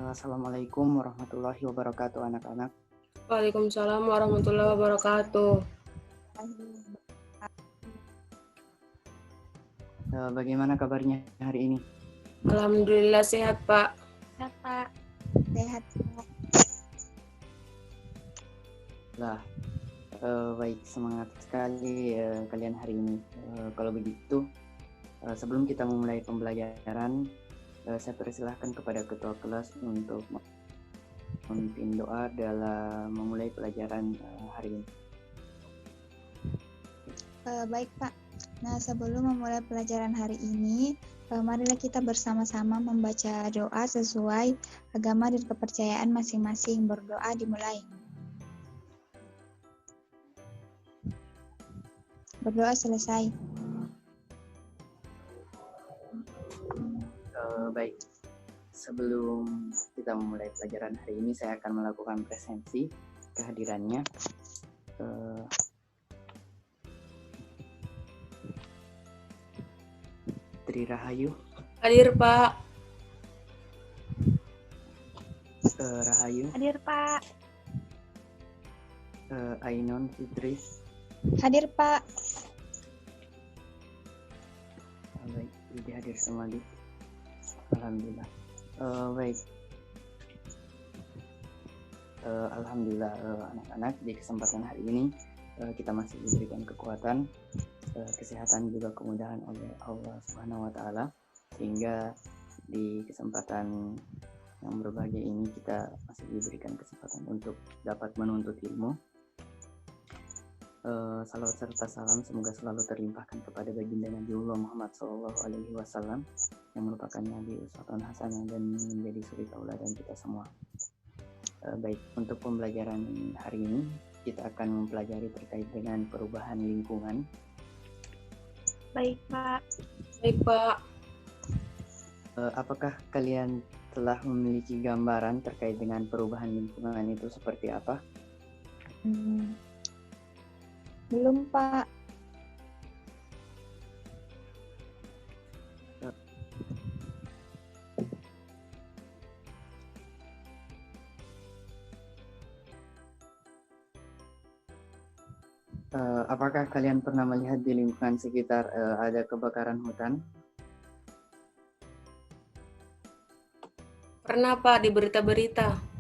Assalamualaikum warahmatullahi wabarakatuh anak-anak. Waalaikumsalam warahmatullahi wabarakatuh. Bagaimana kabarnya hari ini? Alhamdulillah sehat, Pak. Sehat, Pak. Sehat. Lah, baik, semangat sekali kalian hari ini. Kalau begitu, sebelum kita memulai pembelajaran, saya persilahkan kepada ketua kelas untuk memimpin doa dalam memulai pelajaran hari ini. Baik, Pak. Nah, sebelum memulai pelajaran hari ini, marilah kita bersama-sama membaca doa sesuai agama dan kepercayaan masing-masing. Berdoa dimulai. Berdoa selesai. Baik, sebelum kita memulai pelajaran hari ini, saya akan melakukan presensi kehadirannya. Tri Rahayu. Hadir, Pak. Rahayu. Hadir, Pak. Ainon Fitri. Hadir, Pak. Baik, jadi hadir semua di. Alhamdulillah. Baik. Alhamdulillah anak-anak, di kesempatan hari ini kita masih diberikan kekuatan, kesehatan, juga kemudahan oleh Allah Subhanahu wa Ta'ala, sehingga di kesempatan yang berbahagia ini kita masih diberikan kesempatan untuk dapat menuntut ilmu. Salawat serta salam semoga selalu terlimpahkan kepada baginda Nabiullah Muhammad SAW yang merupakan Nabi uswatun hasanah dan menjadi suri tauladan kita semua. Baik, untuk pembelajaran hari ini kita akan mempelajari terkait dengan perubahan lingkungan. Baik, Pak. Baik, Pak. Apakah kalian telah memiliki gambaran terkait dengan perubahan lingkungan itu seperti apa? Belum, Pak. Apakah kalian pernah melihat di lingkungan sekitar ada kebakaran hutan? Pernah, Pak, di berita-berita.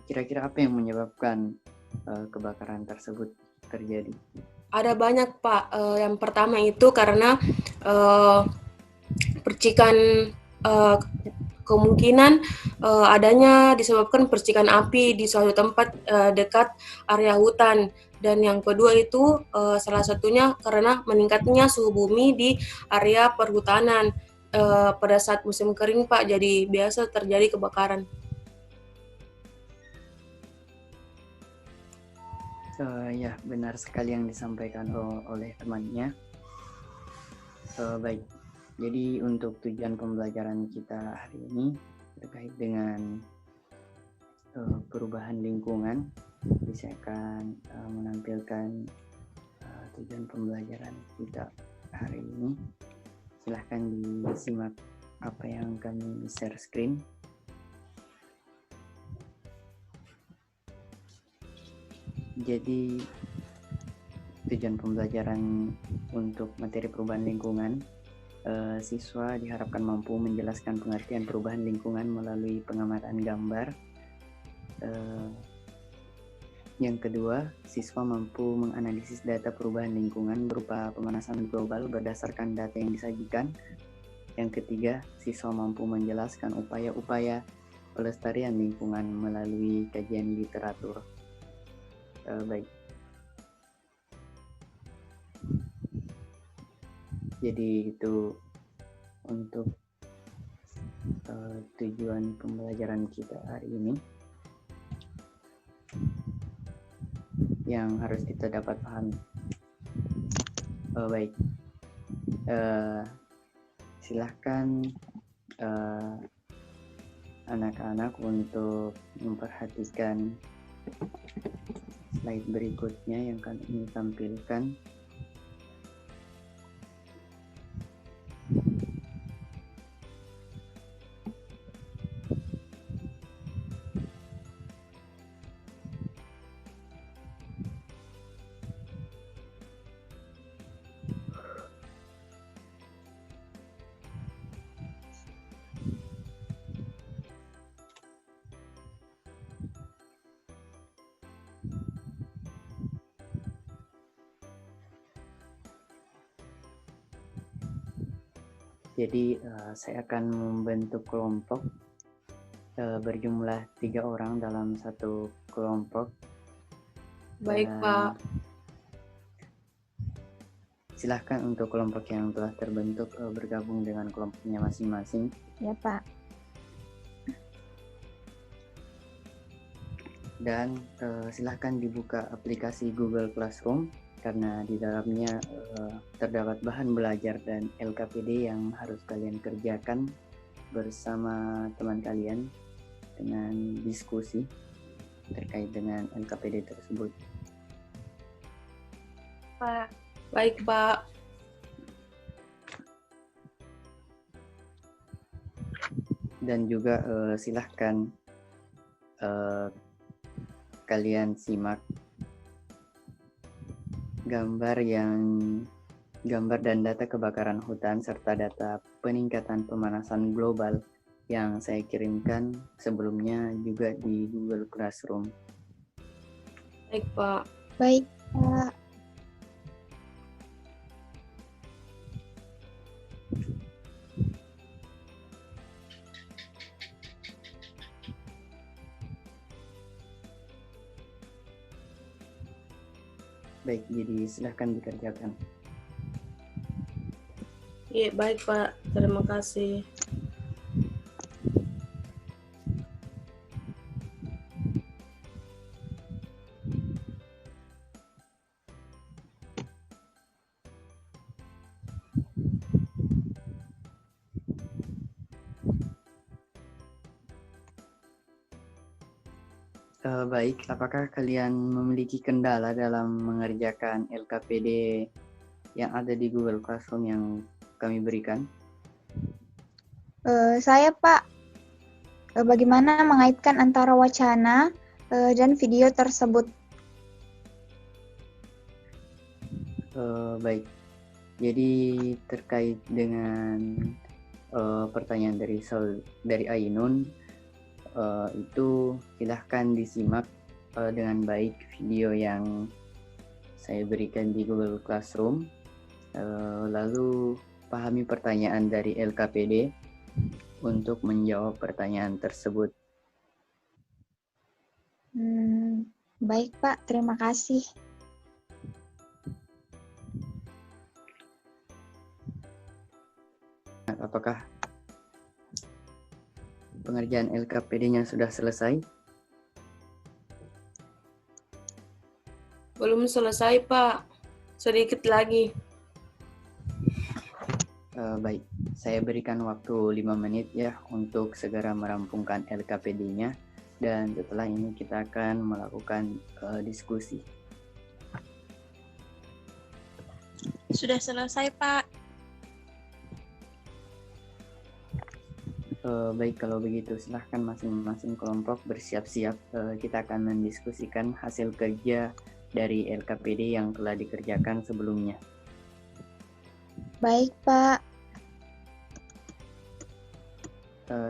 Kira-kira apa yang menyebabkan kebakaran tersebut terjadi? Ada banyak, Pak. Yang pertama itu karena percikan, kemungkinan adanya disebabkan percikan api di suatu tempat dekat area hutan. Dan yang kedua itu salah satunya karena meningkatnya suhu bumi di area perhutanan pada saat musim kering, Pak. Jadi biasa terjadi kebakaran. Ya, benar sekali yang disampaikan oleh temannya. Baik, jadi untuk tujuan pembelajaran kita hari ini terkait dengan perubahan lingkungan, saya akan menampilkan tujuan pembelajaran kita hari ini. Silahkan disimak apa yang kami share screen. Jadi tujuan pembelajaran untuk materi perubahan lingkungan, siswa diharapkan mampu menjelaskan pengertian perubahan lingkungan melalui pengamatan gambar. Yang kedua, siswa mampu menganalisis data perubahan lingkungan berupa pemanasan global berdasarkan data yang disajikan. Yang ketiga, siswa mampu menjelaskan upaya-upaya pelestarian lingkungan melalui kajian literatur. Baik. Jadi itu untuk tujuan pembelajaran kita hari ini yang harus kita dapat pahami. Baik. Silahkan anak-anak untuk memperhatikan slide berikutnya yang akan kami tampilkan. Jadi saya akan membentuk kelompok berjumlah 3 orang dalam satu kelompok. Baik, Dan Pak. silahkan untuk kelompok yang telah terbentuk bergabung dengan kelompoknya masing-masing. Ya, Pak. Dan silahkan dibuka aplikasi Google Classroom karena di dalamnya terdapat bahan belajar dan LKPD yang harus kalian kerjakan bersama teman kalian dengan diskusi terkait dengan LKPD tersebut. Pak. Baik, Pak. Dan juga silahkan kalian simak gambar dan data kebakaran hutan serta data peningkatan pemanasan global yang saya kirimkan sebelumnya juga di Google Classroom. Baik, Pak. Baik, Pak. Baik, jadi silahkan dikerjakan. Iya, baik, Pak. Terima kasih. Baik, apakah kalian memiliki kendala dalam mengerjakan LKPD yang ada di Google Classroom yang kami berikan? Saya, Pak. Bagaimana mengaitkan antara wacana dan video tersebut? Baik, jadi terkait dengan pertanyaan dari Ainun, itu silahkan disimak dengan baik video yang saya berikan di Google Classroom, lalu pahami pertanyaan dari LKPD untuk menjawab pertanyaan tersebut. Baik, Pak. Terima kasih. Apakah pengerjaan LKPD-nya sudah selesai? Belum selesai, Pak. Sedikit lagi. Baik, saya berikan waktu 5 menit ya untuk segera merampungkan LKPD-nya, dan setelah ini kita akan melakukan diskusi. Sudah selesai, Pak. Baik, kalau begitu silahkan masing-masing kelompok bersiap-siap. Kita akan mendiskusikan hasil kerja dari LKPD yang telah dikerjakan sebelumnya. Baik, Pak.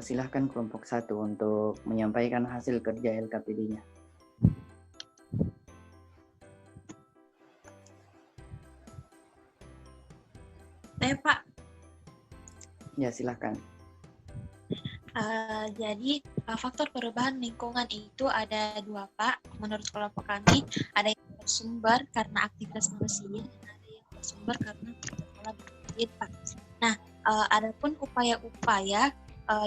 Silahkan kelompok 1 untuk menyampaikan hasil kerja LKPD-nya. Pak. Ya, silahkan. Jadi faktor perubahan lingkungan itu ada 2, Pak. Menurut kelompok kami, ada yang bersumber karena aktivitas manusia dan ada yang bersumber karena pola berpikir, Pak. Nah, adapun upaya-upaya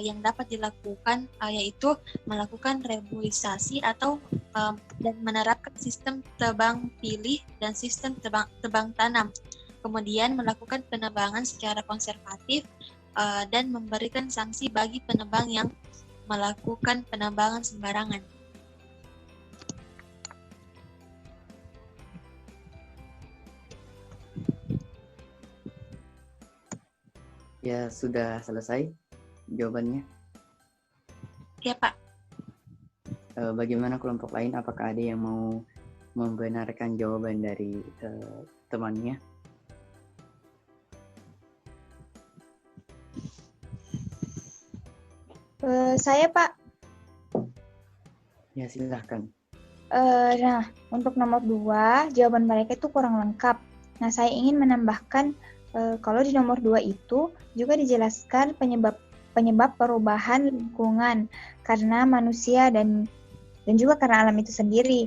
yang dapat dilakukan yaitu melakukan reboisasi atau dan menerapkan sistem tebang pilih dan sistem tebang tanam. Kemudian melakukan penebangan secara konservatif dan memberikan sanksi bagi penebang yang melakukan penebangan sembarangan. Ya, sudah selesai jawabannya? Ya, Pak. Bagaimana kelompok lain? Apakah ada yang mau membenarkan jawaban dari temannya? Saya, Pak. Ya, silahkan. Nah, untuk nomor 2, jawaban mereka itu kurang lengkap. Nah, saya ingin menambahkan Kalau di nomor 2 itu juga dijelaskan penyebab perubahan lingkungan karena manusia dan juga karena alam itu sendiri.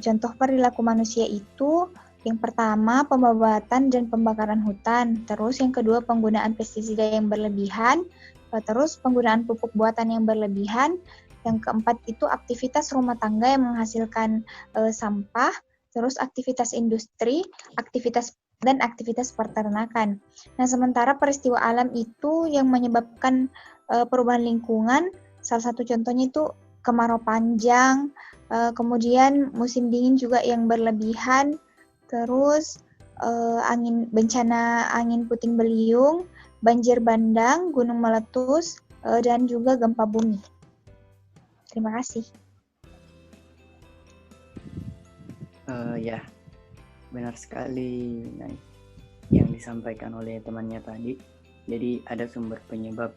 Contoh perilaku manusia itu yang pertama pembabatan dan pembakaran hutan, terus yang kedua penggunaan pestisida yang berlebihan, terus penggunaan pupuk buatan yang berlebihan, yang keempat itu aktivitas rumah tangga yang menghasilkan sampah, terus aktivitas industri, aktivitas peternakan. Nah, sementara peristiwa alam itu yang menyebabkan perubahan lingkungan, salah satu contohnya itu kemarau panjang, kemudian musim dingin juga yang berlebihan, terus bencana angin puting beliung, banjir bandang, gunung meletus, dan juga gempa bumi. Terima kasih. Ya, benar sekali yang disampaikan oleh temannya tadi. Jadi ada sumber penyebab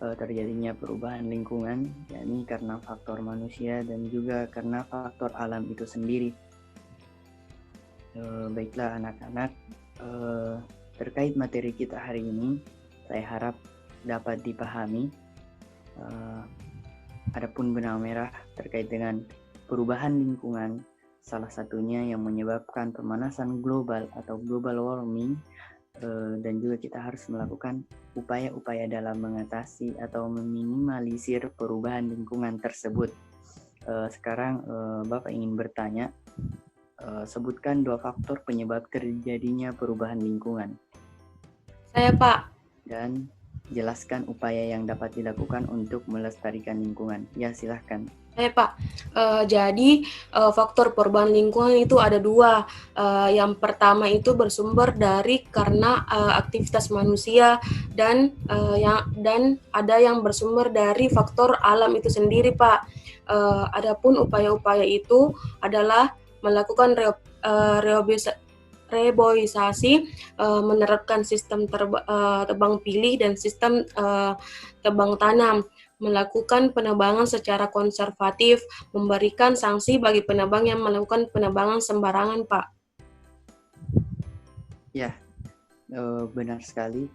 terjadinya perubahan lingkungan, yakni karena faktor manusia dan juga karena faktor alam itu sendiri. Baiklah anak-anak, terkait materi kita hari ini, saya harap dapat dipahami. Adapun benang merah terkait dengan perubahan lingkungan, salah satunya yang menyebabkan pemanasan global atau global warming, dan juga kita harus melakukan upaya-upaya dalam mengatasi atau meminimalisir perubahan lingkungan tersebut. Sekarang Bapak ingin bertanya, sebutkan 2 faktor penyebab terjadinya perubahan lingkungan. Saya, Pak. Dan jelaskan upaya yang dapat dilakukan untuk melestarikan lingkungan. Ya, silahkan. Pak, jadi faktor perubahan lingkungan itu ada 2. Yang pertama itu bersumber dari karena aktivitas manusia dan ada yang bersumber dari faktor alam itu sendiri, Pak. Adapun upaya-upaya itu adalah melakukan reboisasi, menerapkan sistem tebang pilih dan sistem tebang tanam, melakukan penebangan secara konservatif, memberikan sanksi bagi penebang yang melakukan penebangan sembarangan, Pak. Ya, benar sekali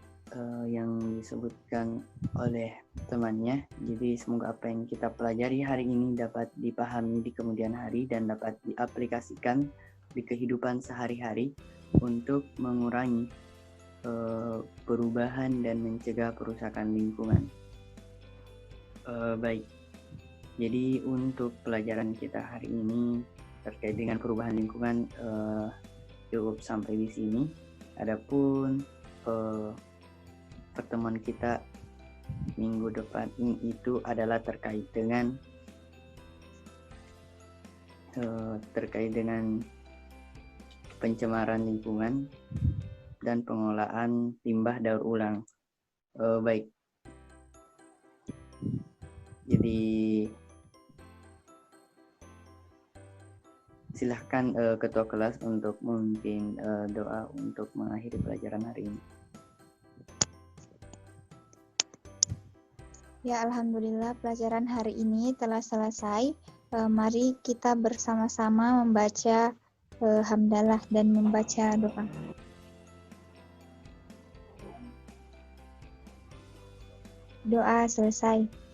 yang disebutkan oleh temannya. Jadi semoga apa yang kita pelajari hari ini dapat dipahami di kemudian hari dan dapat diaplikasikan di kehidupan sehari-hari untuk mengurangi perubahan dan mencegah perusakan lingkungan. Baik, jadi untuk pelajaran kita hari ini terkait dengan perubahan lingkungan cukup sampai di sini. Adapun pertemuan kita minggu depan itu adalah terkait dengan pencemaran lingkungan dan pengolahan limbah daur ulang. Baik. Jadi silahkan ketua kelas untuk memimpin doa untuk mengakhiri pelajaran hari ini. Ya, alhamdulillah pelajaran hari ini telah selesai. Mari kita bersama-sama membaca hamdalah dan membaca doa. Doa selesai.